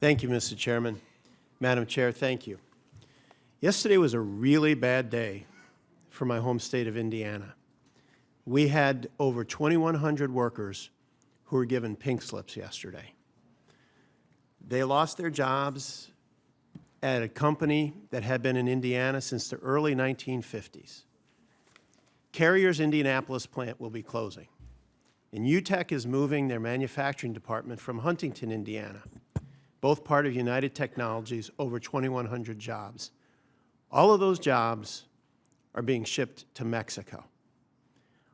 Thank you, Mr. Chairman. Madam Chair, thank you. Yesterday was a really bad day for my home state of Indiana. We had over 2,100 workers who were given pink slips yesterday. They lost their jobs at a company that had been in Indiana since the early 1950s. Carrier's Indianapolis plant will be closing, and UTEC is moving their manufacturing department from Huntington, Indiana, both part of United Technologies, over 2,100 jobs. All of those jobs are being shipped to Mexico.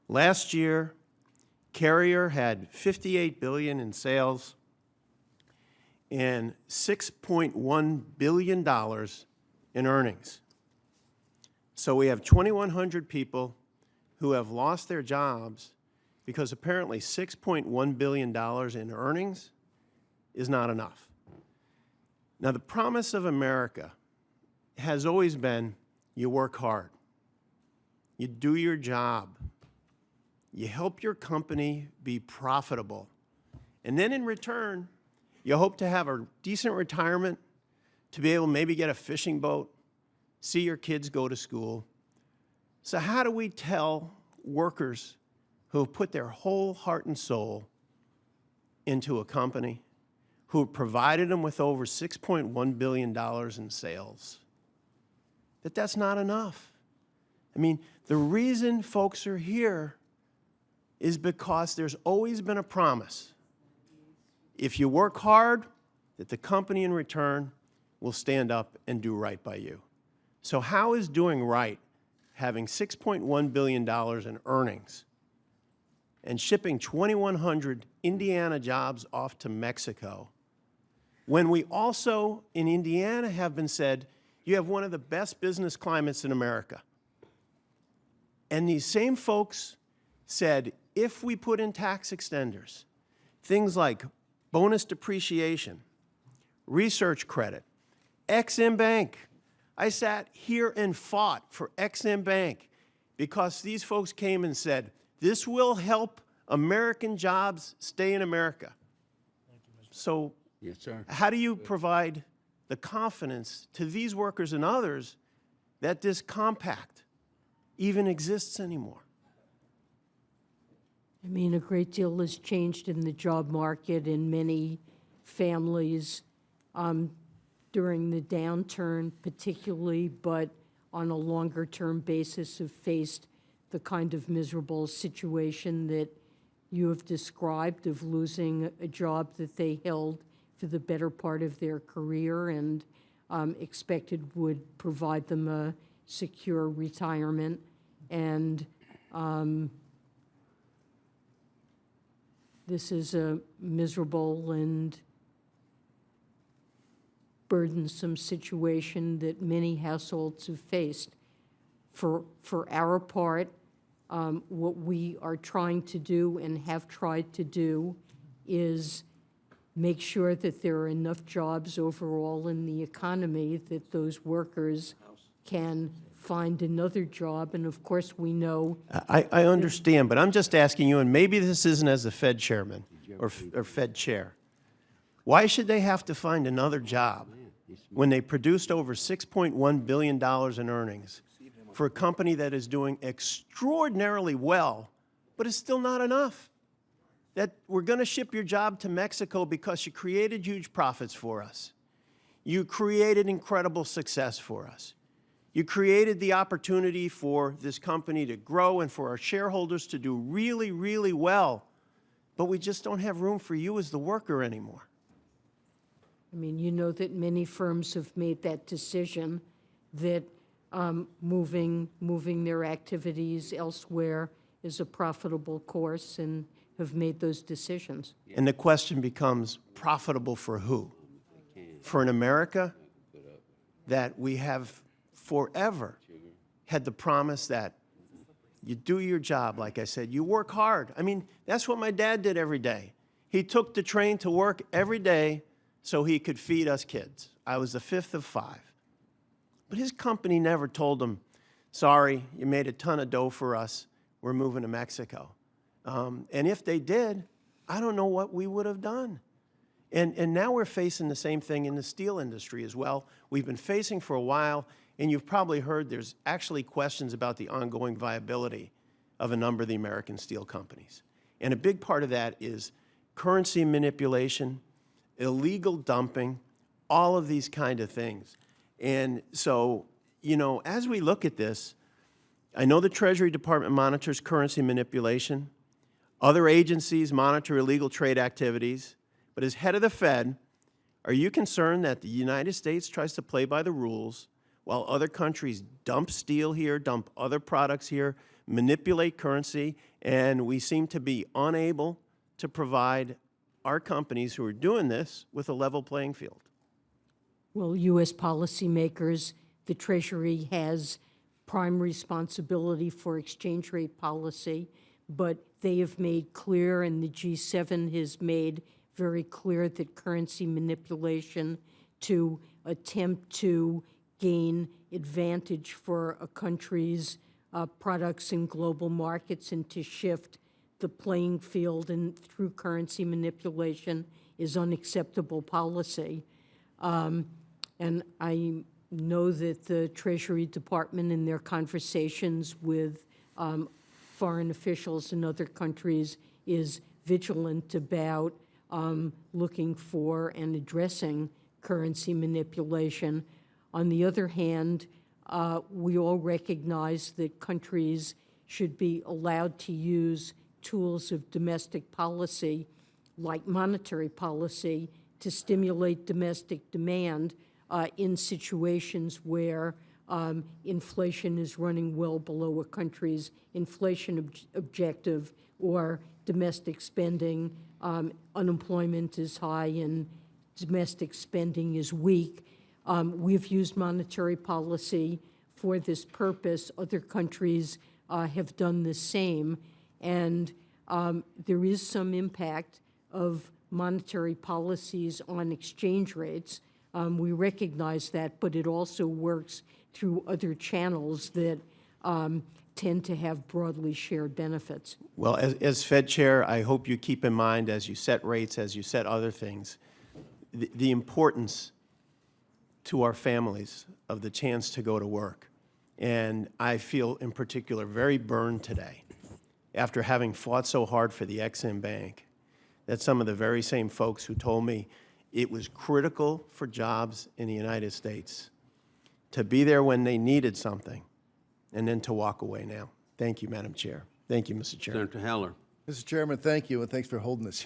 Last year, Carrier had $58 billion in sales and $6.1 billion in earnings. So we have 2,100 people who have lost their jobs because apparently $6.1 billion in earnings is not enough. Now, the promise of America has always been you work hard, you do your job, you help your company be profitable, and then in return, you hope to have a decent retirement, to be able to maybe get a fishing boat, see your kids go to school. So how do we tell workers who have put their whole heart and soul into a company, who have provided them with over $6.1 billion in sales, that that's not enough? I mean, the reason folks are here is because there's always been a promise. If you work hard, that the company in return will stand up and do right by you. So how is doing right having $6.1 billion in earnings and shipping 2,100 Indiana jobs off to Mexico, when we also in Indiana have been said, you have one of the best business climates in America? And these same folks said, if we put in tax extenders, things like bonus depreciation, research credit, Ex-Im Bank. I sat here and fought for Ex-Im Bank because these folks came and said, this will help American jobs stay in America. So yes, sir. How do you provide the confidence to these workers and others that this compact even exists anymore? I mean, a great deal has changed in the job market, and many families during the downturn particularly, but on a longer-term basis have faced the kind of miserable situation that you have described of losing a job that they held for the better part of their career and expected would provide them a secure retirement. And this is a miserable and burdensome situation that many households have faced. For our part, what we are trying to do and have tried to do is make sure that there are enough jobs overall in the economy that those workers can find another job. And of course, we know. I understand, but I'm just asking you, and maybe this isn't as a Fed chairman or Fed chair, why should they have to find another job when they produced over $6.1 billion in earnings for a company that is doing extraordinarily well, but it's still not enough? That we're going to ship your job to Mexico because you created huge profits for us. You created incredible success for us. You created the opportunity for this company to grow and for our shareholders to do really, really well, but we just don't have room for you as the worker anymore. I mean, you know that many firms have made that decision, that moving their activities elsewhere is a profitable course, and have made those decisions. And the question becomes, profitable for who? For an America that we have forever had the promise that you do your job, like I said, you work hard. I mean, that's what my dad did every day. He took the train to work every day so he could feed us kids. I was the fifth of five. But his company never told him, sorry, you made a ton of dough for us, we're moving to Mexico. And if they did, I don't know what we would have done. And now we're facing the same thing in the steel industry as well. We've been facing for a while, and you've probably heard there's actually questions about the ongoing viability of a number of the American steel companies. And a big part of that is currency manipulation, illegal dumping, all of these kind of things. And so, you know, as we look at this, I know the Treasury Department monitors currency manipulation. Other agencies monitor illegal trade activities. But as head of the Fed, are you concerned that the United States tries to play by the rules while other countries dump steel here, dump other products here, manipulate currency, and we seem to be unable to provide our companies who are doing this with a level playing field? Well, U.S. policymakers, the Treasury has prime responsibility for exchange rate policy, but they have made clear, and the G7 has made very clear, that currency manipulation to attempt to gain advantage for a country's products in global markets and to shift the playing field and through currency manipulation is unacceptable policy. And I know that the Treasury Department in their conversations with foreign officials in other countries is vigilant about looking for and addressing currency manipulation. On the other hand, we all recognize that countries should be allowed to use tools of domestic policy, like monetary policy, to stimulate domestic demand in situations where inflation is running well below a country's inflation objective, or domestic spending, unemployment is high and domestic spending is weak. We've used monetary policy for this purpose. Other countries have done the same, and there is some impact of monetary policies on exchange rates. We recognize that, but it also works through other channels that tend to have broadly shared benefits. Well, as Fed Chair, I hope you keep in mind, as you set rates, as you set other things, the importance to our families of the chance to go to work. And I feel in particular very burned today, after having fought so hard for the Ex-Im Bank, that some of the very same folks who told me it was critical for jobs in the United States to be there when they needed something, and then to walk away now. Thank you, Madam Chair. Thank you, Mr. Chairman. Senator Heller. Mr. Chairman, thank you, and thanks for holding this